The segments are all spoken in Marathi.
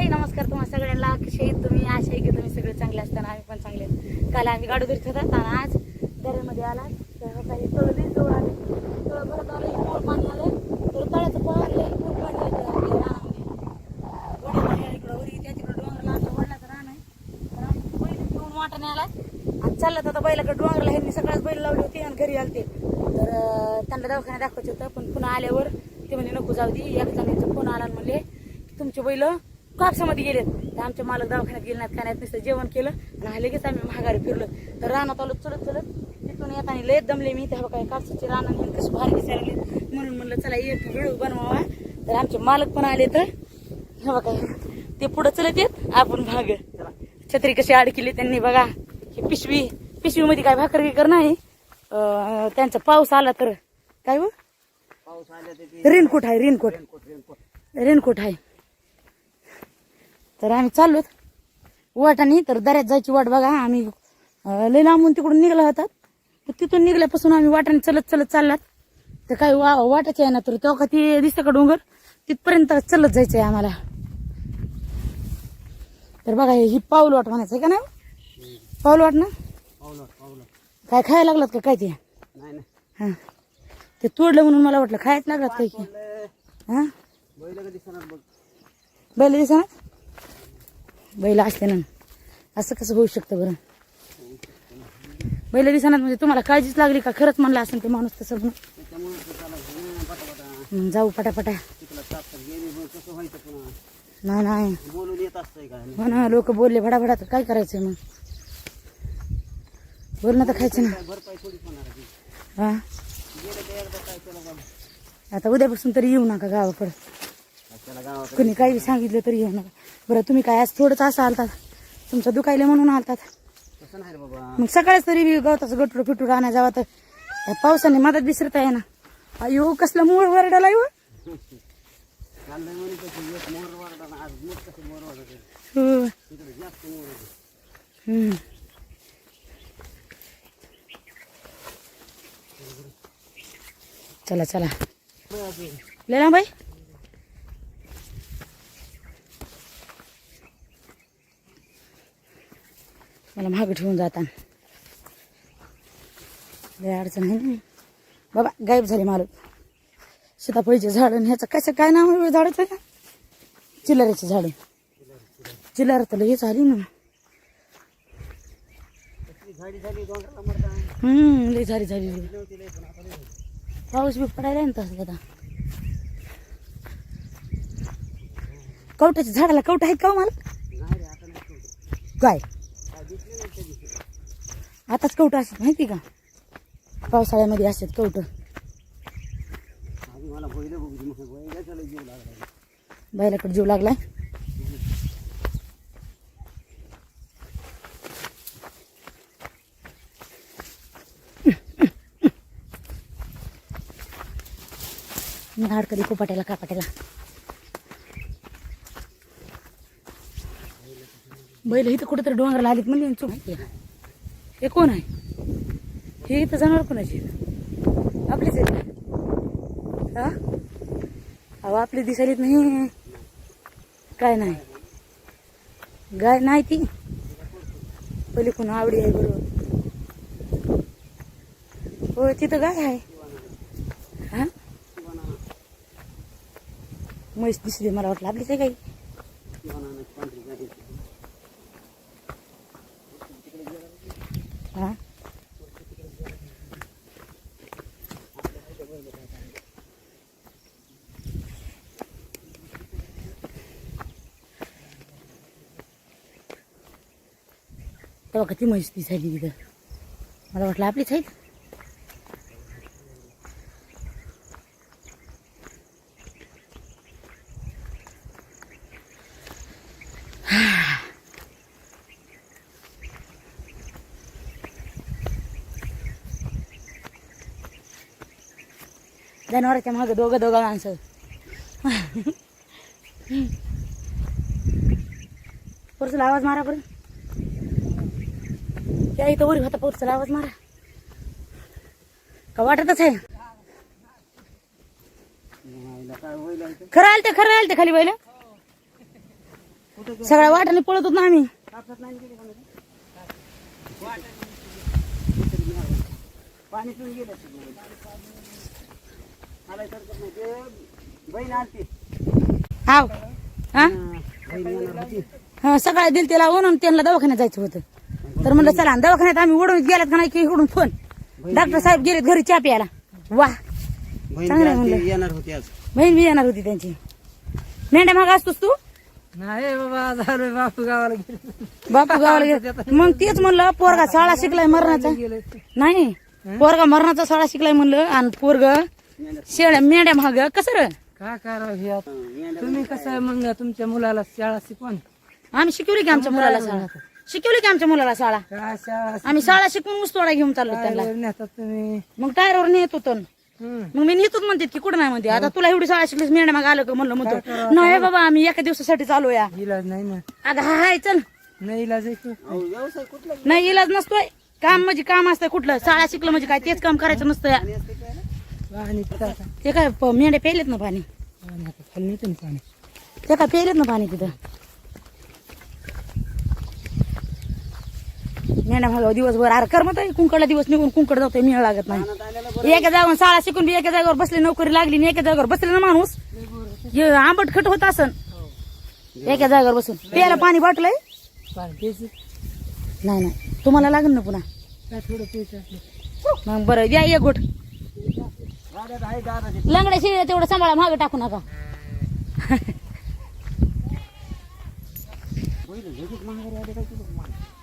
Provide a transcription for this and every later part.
हाय नमस्कार तुम्हाला सगळ्यांना. कसे आहेत तुम्ही? आशा आहे की तुम्ही सगळे चांगले असताना आम्ही पण चांगले आहेत. काल आम्ही गाडू धरत होतात आणि आज दऱ्यामध्ये आला तर काही तळली जवळ आले तळ भरत आलं मोर पाणी आलं तर तळ्याचं पाणी मोर पाणी आलं आपल्या रानामध्ये वडाला आहे इकडं वरी त्या तिकडं डोंगराला आमच्या वडिलाचं रान आहे तर आम्ही बैल घेऊन वाटाने आला आणि चाललं आता बैलाकडे डोंगराला ह्यांनी सकाळच बैल लावली होती आणि घरी आलते तर त्यांना दवाखान्यात दाखवायचं होतं पण पुन्हा आल्यावर ते म्हणजे नको जाऊ दे एक जणांचा फोन आला म्हणले तुमचे बैल कापसामध्ये गेलेत तर आमच्या मालक दवाखान्यात गेले नाहीत खाण्यात नुसतं जेवण केलं आणि लगेच आम्ही महागारी फिरलो तर रानात आलो चलत चलत तिथून येताना लय दमले मी तेव्हा काय कापसाचे रानाने कसं भारी दिसायला लागले म्हणून म्हणलं चला एक व्हिडिओ बनवावा तर आमचे मालक पण आले तर हे बघा ते पुढं चलत येत आपण भाग छत्री कशी अडकिली त्यांनी बघा ही पिशवीमध्ये काय भाकर बिकर नाही त्यांचा पाऊस आला तर काय हो रेनकोट आहे रेनकोट आहे तर आम्ही चाललोत वाटाने तर दऱ्यात जायची वाट बघा आम्ही लय लांबून तिकडून निघला होता तिथून निघल्यापासून आम्ही वाटाने चलत चलत चाललात तर काय वाटायचे आहे ना तर तेव्हा ती दिसतं का डोंगर तिथपर्यंत चलत जायचं आहे आम्हाला तर बघा ही पाऊल वाट म्हणायचं आहे का नाही पाऊल वाट ना काय खायला लागलात का काय ते हा ते तोडलं म्हणून मला वाटलं खायच लागलात काय की हा बैल दिसणार बैल असते ना असं कसं होऊ शकतं बरं बैल दिसणार म्हणजे तुम्हाला काळजीच लागली का खरंच म्हणलं असेल ते माणूस तसं जाऊ पटापटा नाही हो ना लोक बोलले भडाभडा तर काय करायचं मग बोलणं तर खायचं ना हा आता उद्यापासून तरी येऊ नका गावाकडं कोणी काही सांगितलं तरी येऊ नका बरं तुम्ही काय आज थोडंच असं आलतात तुमचं दुखायला म्हणून आलतात मग सकाळीच तरी गवताचं गटूर फिटूर आणा जावा तर पावसाने मदत विसरता आहे ना अयो कसला मोर वरडाला येऊ चला चला लेला बाई मला मागं ठेवून जाता लय अडचण आहे ना बाबा गायब झाले मालक सीताफळीचे झाड आणि ह्याचं कसं काय नाव आहे झाडाचं का चिल्लऱ्याचे झाड चिल्लर तर लगेच आली ना लई झाली पाऊस बी पडायला ना तसं आता कवटाच्या झाडाला कवट आहेत का मला काय आताच कवट असतात माहिती का पावसाळ्यामध्ये असतात कवट बैलाकडे जीव लागलाय झाड कधी कोपाट्याला कापाट्याला बैल इथं कुठेतरी डोंगराला आलीत म्हणजे चूक हे कोण आहे हे इथं जाणार कोणाची आपलीच आहे हा अहो आपली दिसायलीत नाही काय नाही गाय नाही ती पहिली कोण आवडी आहे बरोबर हो तिथं गाय आहे हा म्हैस दिसली मला वाटलं आपलीच आहे काही हा तेव्हा किती म्हैस दिसायली तिथं मला वाटलं आपलीच आहेत जनावरांच्या मागे दोघं माणसं पुरुषला आवाज मारा बरं त्या इथं वरी होता पुरुषला आवाज मारा का वाटतच आहे खरं आलते खाली बैल सगळ्या वाटाने पळत होत ना आम्ही. पाणी पिऊन गेलं बहीण आलती. हाव हा बहीण येणार होती. हा सगळ्या दिल त्याला ओनून त्यांना दवाखान्यात जायचं होतं. तर म्हणलं चला दवाखान्यात आम्ही उडून गेल्यात का नाही की इकडून फोन. डॉक्टर साहेब गेलेत घरी चहा प्यायला. वा चांगलं आहे म्हणलं. बहीण येणार होती आज. बहीण बी येणार होती त्यांची. मेंढ्या माग असतोस तू नाही बाबा झालं बापू गावाला गेले. बापू गावाला गेला. मग तेच म्हणलं पोरगा शाळा शिकलाय मरणाचा. नाही पोरगा मरणाचा शाळा शिकलाय म्हणलं आणि पोरग शेळ्या मेंढ्या महाग कसं रे. काय करावं हे आता? तुम्ही कसं मग तुमच्या मुलाला शाळा शिकवण. आम्ही शिकवली की आमच्या मुलाला शाळा. शिकवली की आमच्या मुलाला शाळा. काय शाळा आम्ही शाळा शिकून ऊसतोडा घेऊन चाललो त्याला. शिकवायला नेतात तुम्ही. मग टायरवर नेत होतो. हम्म. मग मी नेतोच म्हणते की कुठं नाही म्हणते. आता तुला एवढी शाळा शिकलीस मेंढ्या माग आलं का म्हणलं म्हणतो नाही बाबा आम्ही एका दिवसासाठी चालू या. इलाज नाही ना. अगं हाय चल. नाही इलाज आहे की. व्यवसाय कुठला नाही इलाज नसतोय. काम म्हणजे काम असतं कुठलं. शाळा शिकलं म्हणजे काय तेच काम करायचं नसतं या. पाणी पिता का? ते काय मेंढ्या प्यायलेत ना पाणी. पाणी आता खाली नेते ना पाणी. ते काय प्यायलेत ना पाणी तिथं. मेंढ्या महाग दिवसभर अरे करमत आहे. कुंकडला दिवस निघून कुंकड जातोय मिळ लागत नाही. एका जागेवर शाळा शिकून बी एका जागेवर बसले नोकरी लागली आणि एका जागेवर बसले ना माणूस हे आंबट खट होत असन. एका जागेवर बसून प्यायला पाणी बाटलंय. पाणी प्यायचं नाही नाही तुम्हाला लागेल ना पुन्हा. काय थोडं प्यायचं आपलं. मग बरं द्या एक गोट. गाड्यात आहे दारात. लंगड्या शिळ्या तेवढं सांभाळा मागं टाकू नका.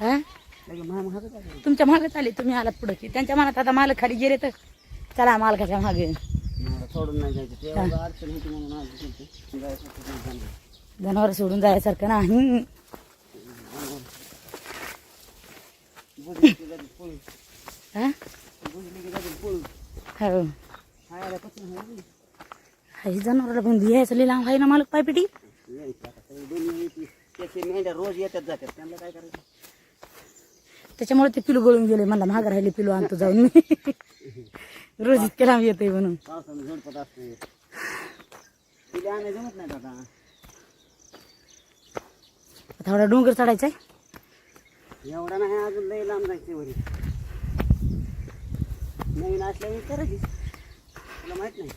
हा? तुमच्या मागच आले तुम्ही आलात पुढे की त्यांच्या मनात आता मालक खाली गेले तर चला मालकाच्या मागे. सोडून नाही जायचं ते अडचण होती म्हणून आज गेलते. जायचं जनावर सोडून जायसारखं नाही. बुजली की जाते पळून. हा? बुजली की जाते पळून. हो खायला कसं नाही. ही जनावराला पण यायचं लिहिला आहे ना मालक पायपिटी. यायचं आता सगळी दुनिया येते. त्याचे मेंढ्या रोज येतात जातात. त्यांना काय करायचं. त्याच्यामुळे ते पिलू गळून गेले. मला महाग राहिले पिलू आणतो जाऊन मी. रोज इतके लांब येते म्हणून. पावसानं झडपत असते. तिला आणायला जमत नाही आता. थोडा डोंगर चढायचा आहे. एवढा नाही अजून लई लांब जायचे वरी. नवीन असल्याने करायची. तुला माहित नाही.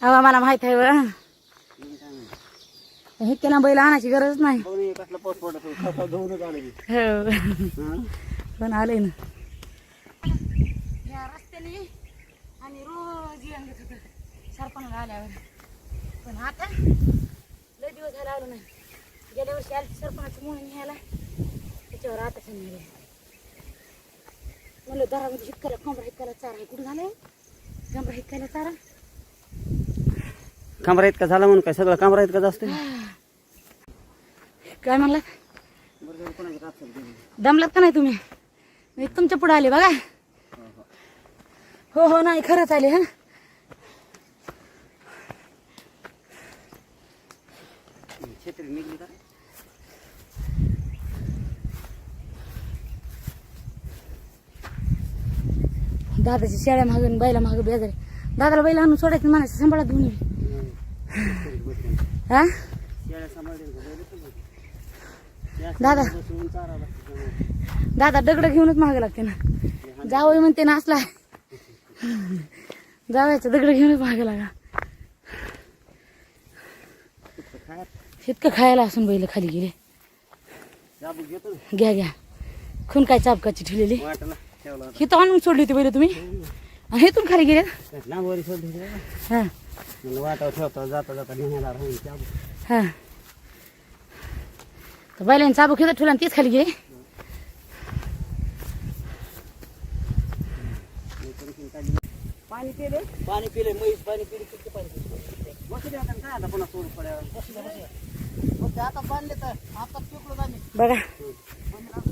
अहो मला माहित आहे बरं. मी काय म्हणतो. हे केला बैल आणायची गरज नाही. बघ नाही कसला पाऊस पडत होता. खसा धुवूनच आलं की. हो हं? पण आलंय ना. या रस्त्याने आणि रोज येऊन घेत होतं सरपणाला आल्यावर. पण आता लय दिवस झाला आलो नाही. गेल्या वर्षी आली सरपणाची मोहीम न्यायला त्याच्यावर आता नेले. म्हणलं दारामध्ये हितकाला कोंबडा हितकाला चारा आहे. कुठं झालंय कोंबडा हितकाला चारा. कमरा इतका झाला म्हणून काय सगळं कमरा इतका जास्त काय म्हणला दमलात का नाही तुम्ही. मी तुमच्या पुढे आले बघा. हो हो नाही खरंच आले. हा छत्री निघली का. दादाची शेळ्या मागून बैला मागं बेजारे. दादाला बैला आणून सोडायचं म्हणायचं सांभाळा दोन्ही. हा दादा दादा दगड घेऊनच मागे लागते ना. जावई म्हणते ना असला जावायचं दगड घेऊनच मागे लागा. इतकं खायला असून बैल खाली गेले. घ्या घ्या खून काय चापकाची ठेवलेली. ही तर आणून सोडली होती बैल तुम्ही आणि हे खाली गेले. हा वाटावर ठेवता जाता जाता नेहला हा तर बैलांनी चाबूक घेतला ठेवला आणि तेच खाली गेले. पाणी पिले पाणी पिले म्हैस पाणी पिले किती पाणी पिले. बसू द्या काय आता पुन्हा सोडून पड्यावर आता बांधले तर आता चुकलो आम्ही. बघा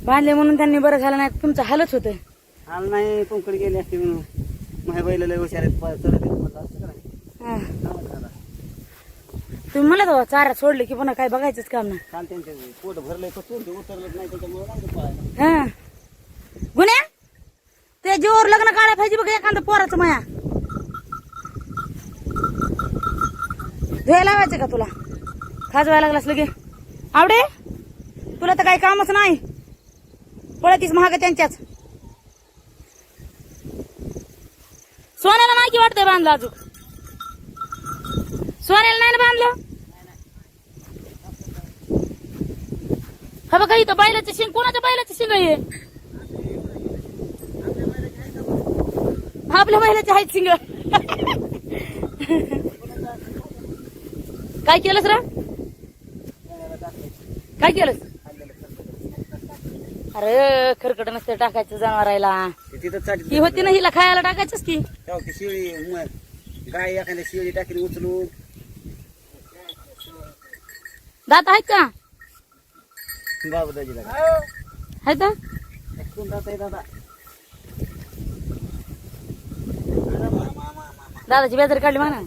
बांधले म्हणून त्यांनी बरं झालं नाही तुमचं हालच होतं. हाल नाही तुमकडे गेले असते म्हणून माझ्या बैलाला हुशार चढत म्हटलं असतं का नाही. हा तुम्ही म्हणत हो चारा सोडले की पुन्हा काय बघायचंच काम नाही. काल त्यांचे पोट भरलंय कसं ते उतरलंच नाही त्याच्यामुळे नाही ते पळायला. हा गुन्ह्या ते जीवावर लग्न काढायला पाहिजे बघ एखादं पोराचं माया. धुवायला लावायचं का तुला खाजवायला लागलास लगे आवडे तुला तर काही कामच नाही, पळतीस महाग त्यांच्याच. सोन्याला नाही की वाटतंय बांधलं अजून? सोन्याला नाही ना बांधलं? हा बघा इथं बैलाचं शिंग, कोणाच्या बैलाचं शिंग आहे? आपल्या बैलाचे आहेत शिंग. काय केलंस रा? काय केलंस? अरे खरकट नसते टाकायचं जनावरायला. ही होती ना, हिला खायला टाकायचंच की. शिळी गाय एखाद्या शिळी टाकली उचलून. दात आहेत का? बाबा दाजीला आहेत ना? कोण दात आहे दादा? दादाची बेजार काढली म्हणा,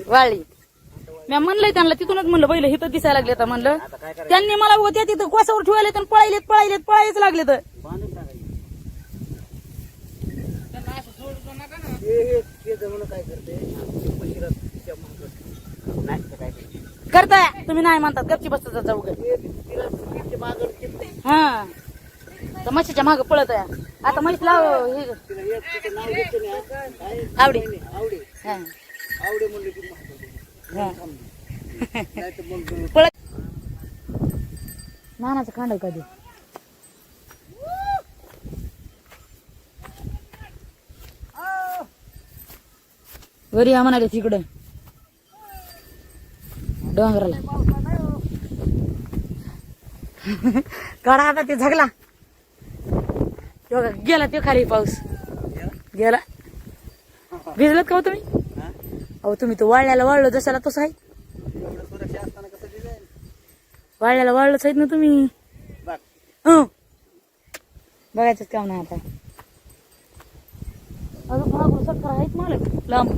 वाळली. मी म्हणलंय त्यांना, तिथूनच म्हणलं बैल हिथं दिसायला लागले तर म्हणलं. त्यांनी मला होत्या तिथं कोसावर ठेवायले तर पळायलेच लागले तर. बांधून टाकायची. काय करते नाही काय करते करताय तुम्ही, नाही म्हणतात गपची बसतात जाऊ ग. हा तर म्हशीच्या माग पळत आहे आता. म्हैस लाव हे आवडी हा. आवडे म्हणले की हा. नाही तर मग पळत नानाचं खांड कधी घरी या म्हणाले तिकडं डोंगराला. काढा आता ते झगला तेव्हा गेला ते खाली पाऊस गेला. भिजलात का हो तुम्ही? अहो तुम्ही तो वाळल्याला वाळलो जशाला तसं आहे. सुरक्षा असताना कसं डिझाईन वाळल्याला वाळलंच आहेत ना तुम्ही. बघ हं. बघायचंच काम नाही आता. अजून मागून सटकरा आहेत मालक लांब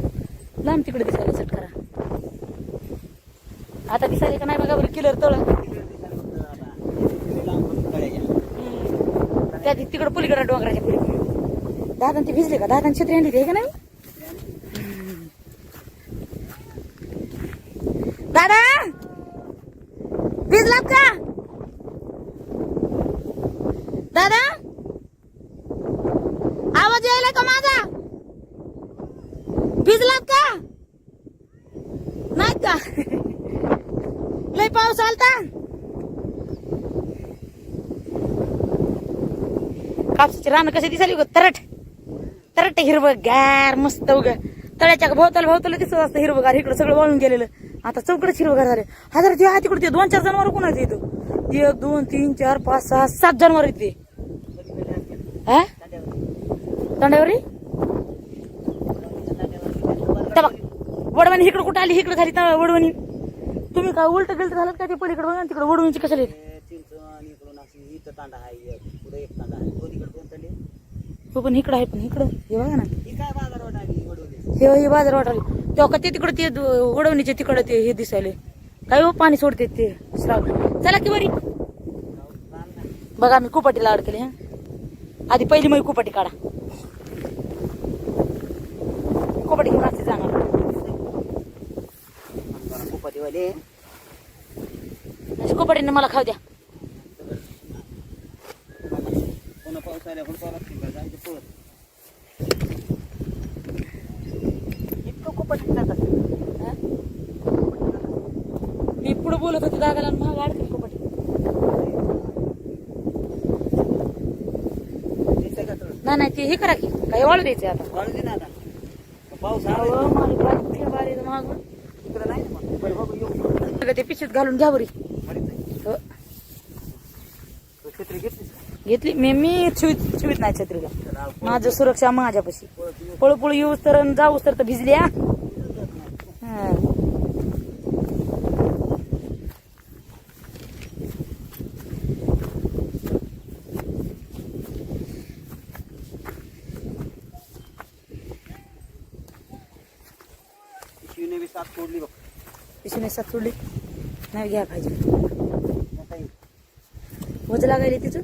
लांब तिकडे दिसायला सटकरा. आता दिसायला का नाही बघा बरं किलर तळ. त्या तिकडे पलीकडे डोंगराच्या पलीकडे. दादा ते भिजले का? दादा छत्री आणली ते का नाही? दादा भिजलात का? दादा आवाज यायला का माझा? भिजलात का? नाही का? लय पाऊस आलता. कापसाची रानं कशी दिसायली ग? तरट तरट हिरवगार मस्त उग. तळ्याच्या भोवताला दिसत असतं हिरवगार. इकडं सगळं वाळून गेलेलं, आता चौकडच हिरवगार झाले. हजार ते तिकडे ते 2-4 जनावर कोणाचे इथं? 1 2 3 4 5 6 7 जनावर येते. हा तांड्यावर वडवणी इकडे कुठं आली? इकडे झाली वडवणी. तुम्ही काय उलट गेलं झालं का? ते पलीकडे बघा तिकडे वडवणीची कशाला येते? चिंच आणि इकडून अशी इथं तांडा आहे, पुढे एक तांडा आहे, दोन्हीकडे 2 तांडे. हो पण इकडं आहे, पण इकडं हे बघा ना, ही काय बाजारवाट आली वडवली. हे बाजार वाटाली तेव्हा का ते तिकडे ते वडवणीचे तिकडे ते हे दिसायले काय हो पाणी सोडते ते श्राव. चला की बरी बघा मी कुपाटीला अडकले. हा आधी पहिली मग कुपाटी काढा. कुपाटी घेऊन असते जाणार. कुपाटीवाले कुपाटीने मला खाऊ द्या. पुन्हा पाऊस आल्यावर जायचं पळत. इतकं कुपाटीत जातात. मी पुढे बोलत होते दादाला महाग अडकली कुपाटी. नाही ते हे करा की काही वाळू द्यायचे आता. वाळू दे ना आता. पाऊस अहो, मालिक बारीक बारीक मागून इकडं नाही ना मग. बरं बघू येऊ. ते पिशवीत घालून घ्या बरी. हो. छत्री घेतलीस घेतली मी छुईत नाही छत्रीला. माझं सुरक्षा माझ्यापाशी. पळू येऊस तर जाऊस तर भिजली. हा शिवने बी साथ सोडली बघ. पिशवीने साथ सोडली नाही घ्या पाहिजे. आता येईल. वज लागायला तिचं.